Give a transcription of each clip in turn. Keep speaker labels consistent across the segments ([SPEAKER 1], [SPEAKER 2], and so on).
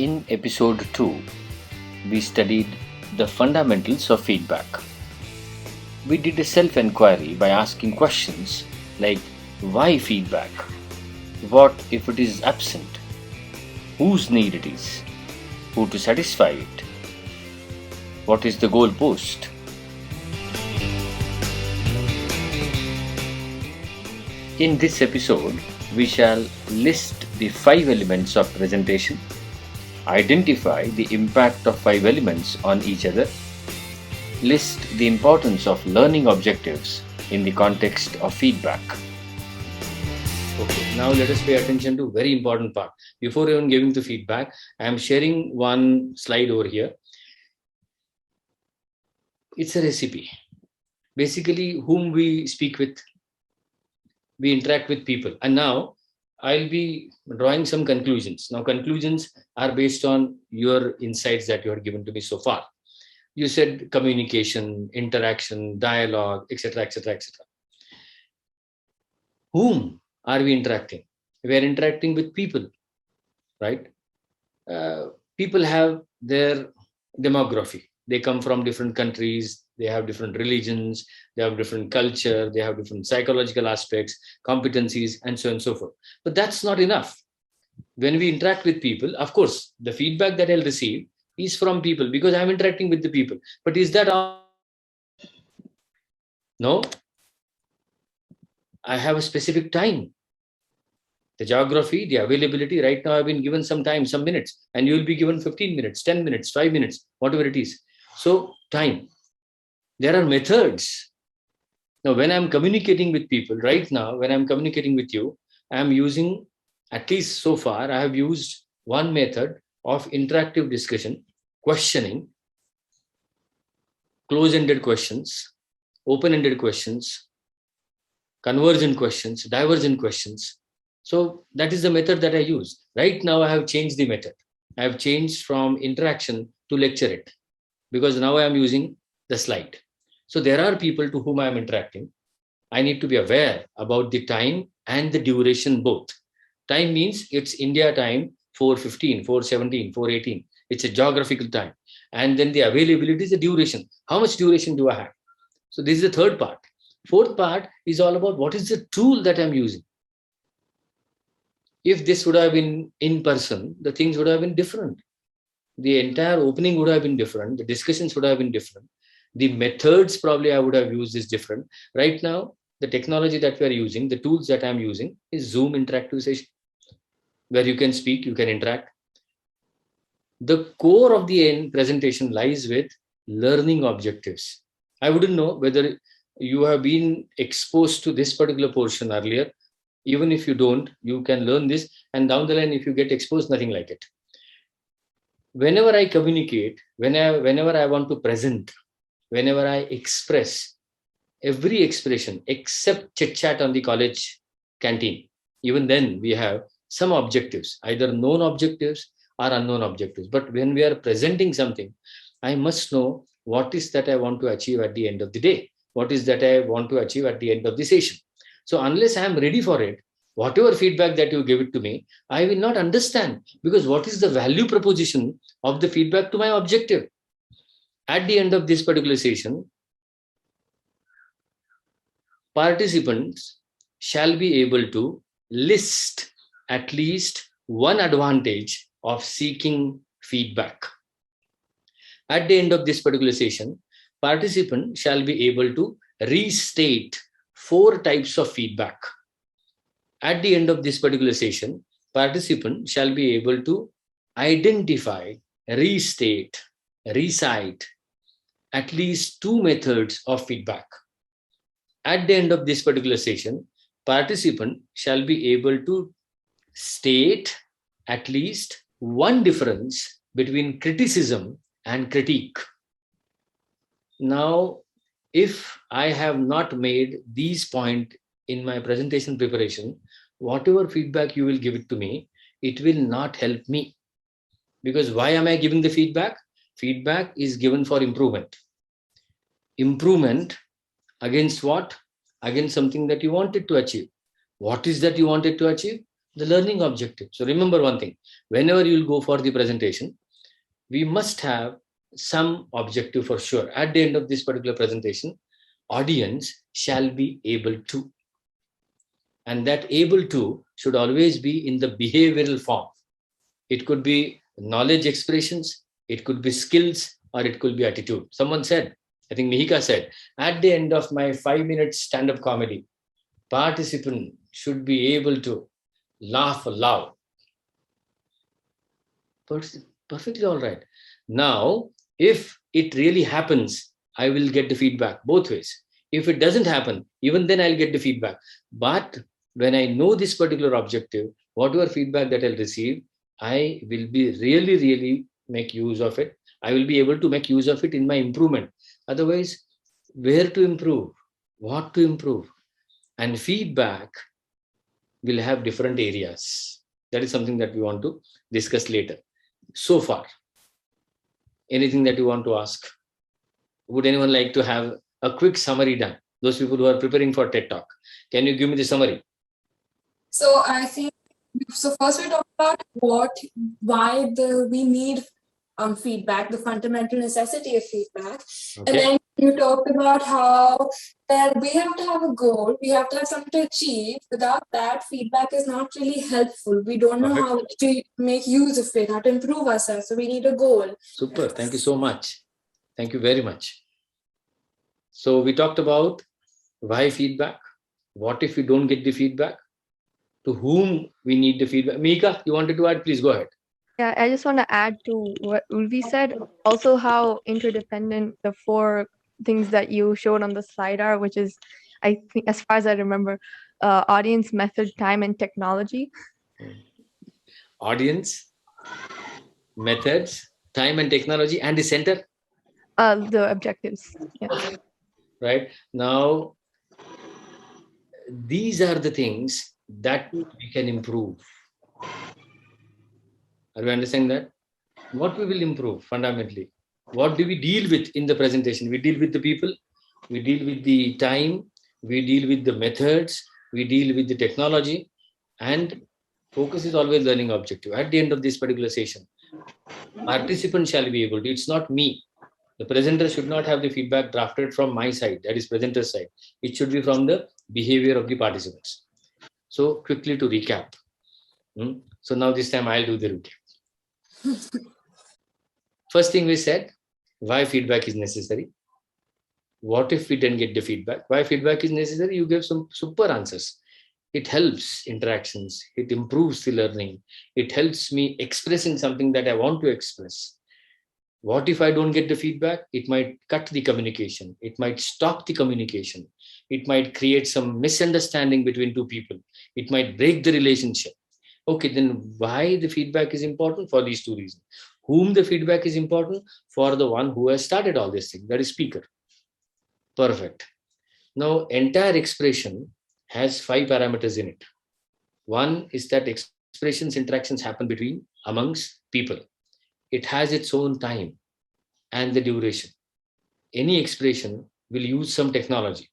[SPEAKER 1] In episode 2, we studied the fundamentals of feedback. We did a self inquiry by asking questions like why feedback? What if it is absent? Whose need it is? Who to satisfy it? What is the goal post? In this episode, we shall list the 5 elements of presentation, identify the impact of 5 elements on each other, list the importance of learning objectives in the context of feedback. Okay, now let us pay attention to very important part. Before even giving the feedback, I am sharing one slide over here. It's a recipe. Basically, whom we speak with, we interact with people. And now I'll be drawing some conclusions. Now, conclusions are based on your insights that you have given to me so far. You said communication, interaction, dialogue, etc., etc., etc. Whom are we interacting? We are interacting with people, right? People have their demography. They come from different countries, they have different religions, they have different culture, they have different psychological aspects, competencies, and so on and so forth. But that's not enough. When we interact with people, of course, the feedback that I'll receive is from people because I'm interacting with the people. But is that all? No. I have a specific time. The geography, the availability, right now I've been given some time, some minutes, and you will be given 15 minutes, 10 minutes, 5 minutes, whatever it is. So, time. There are methods. Now, when I'm communicating with people, right now, when I'm communicating with you, I'm using, at least so far, I have used one method of interactive discussion, questioning, close-ended questions, open-ended questions, convergent questions, divergent questions. So that is the method that I use. Right now, I have changed the method. I have changed from interaction to lecture it because now I am using the slide. So there are people to whom I am interacting. I need to be aware about the time and the duration both. Time means it's India time 4:15, 4:17, 4:18. It's a geographical time. And then the availability is the duration. How much duration do I have? So this is the third part. Fourth part is all about what is the tool that I'm using. If this would have been in person, the things would have been different. The entire opening would have been different. The discussions would have been different. The methods probably I would have used is different. Right now, the technology that we are using, the tools that I'm using is Zoom interactive session, where you can speak, you can interact. The core of the end presentation lies with learning objectives. I wouldn't know whether you have been exposed to this particular portion earlier. Even if you don't, you can learn this. And down the line, if you get exposed, nothing like it. Whenever I communicate, whenever I want to present, whenever I express, every expression except chit chat on the college canteen, even then we have some objectives, either known objectives or unknown objectives. But when we are presenting something, I must know what is that I want to achieve at the end of the day. What is that I want to achieve at the end of the session. So unless I am ready for it, whatever feedback that you give it to me, I will not understand because what is the value proposition of the feedback to my objective? At the end of this particular session, participants shall be able to list at least one advantage of seeking feedback. At the end of this particular session, participant shall be able to restate 4 types of feedback. At the end of this particular session, participant shall be able to identify, restate, recite at least 2 methods of feedback. At the end of this particular session, participant shall be able to state at least one difference between criticism and critique. Now, if I have not made these points in my presentation preparation, whatever feedback you will give it to me, it will not help me. Because why am I giving the feedback? Feedback is given for improvement. Improvement against what? Against something that you wanted to achieve. What is that you wanted to achieve? The learning objective. So remember one thing, whenever you'll go for the presentation, we must have some objective for sure. At the end of this particular presentation, audience shall be able to. And that able to should always be in the behavioral form. It could be knowledge expressions, it could be skills, or it could be attitude. Someone said, I think Mihika said, at the end of my 5 minute stand-up comedy, participant should be able to laugh aloud. Perfectly all right. Now, if it really happens, I will get the feedback both ways. If it doesn't happen, even then I'll get the feedback. But when I know this particular objective, whatever feedback that I'll receive, I will be really make use of it. I will be able to make use of it in my improvement. Otherwise, where to improve? What to improve? And feedback will have different areas. That is something that we want to discuss later. So far, anything that you want to ask? Would anyone like to have a quick summary done? Those people who are preparing for TED Talk, can you give me the summary?
[SPEAKER 2] So I think, so first we talk about why we need feedback, the fundamental necessity of feedback. Okay. And then you talked about how that we have to have a goal, we have to have something to achieve. Without that, feedback is not really helpful. We don't know how to make use of it, how to improve ourselves. So we need a goal.
[SPEAKER 1] Super. Thank you so much. Thank you very much. So we talked about why feedback, what if we don't get the feedback, to whom we need the feedback. Mika, you wanted to add? Please go ahead.
[SPEAKER 3] Yeah, I just want to add to what Ulvi said, also how interdependent the 4 things that you showed on the slide are, which is, I think, as far as I remember, audience, method, time, and technology.
[SPEAKER 1] Audience, methods, time, and technology, and the center?
[SPEAKER 3] The objectives. Yeah.
[SPEAKER 1] Right. Now, these are the things that we can improve. Are you understanding that? What we will improve fundamentally? What do we deal with in the presentation? We deal with the people, we deal with the time, we deal with the methods, we deal with the technology, and focus is always learning objective. At the end of this particular session, participants shall be able to, it's not me. The presenter should not have the feedback drafted from my side, that is presenter's side. It should be from the behavior of the participants. So quickly to recap. So now this time I'll do the recap. First thing we said, why feedback is necessary. What if we didn't get the feedback? Why feedback is necessary? You gave some super answers. It helps interactions. It improves the learning. It helps me expressing something that I want to express. What if I don't get the feedback? It might cut the communication. It might stop the communication. It might create some misunderstanding between 2 people. It might break the relationship. Okay, then why the feedback is important? For these 2 reasons. Whom the feedback is important? For the one who has started all this thing, that is speaker. Perfect. Now, entire expression has 5 parameters in it. One is that expressions, interactions happen amongst people. It has its own time and the duration. Any expression will use some technology,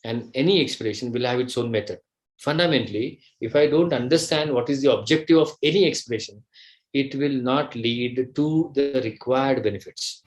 [SPEAKER 1] and any expression will have its own method. Fundamentally, if I don't understand what is the objective of any expression, it will not lead to the required benefits.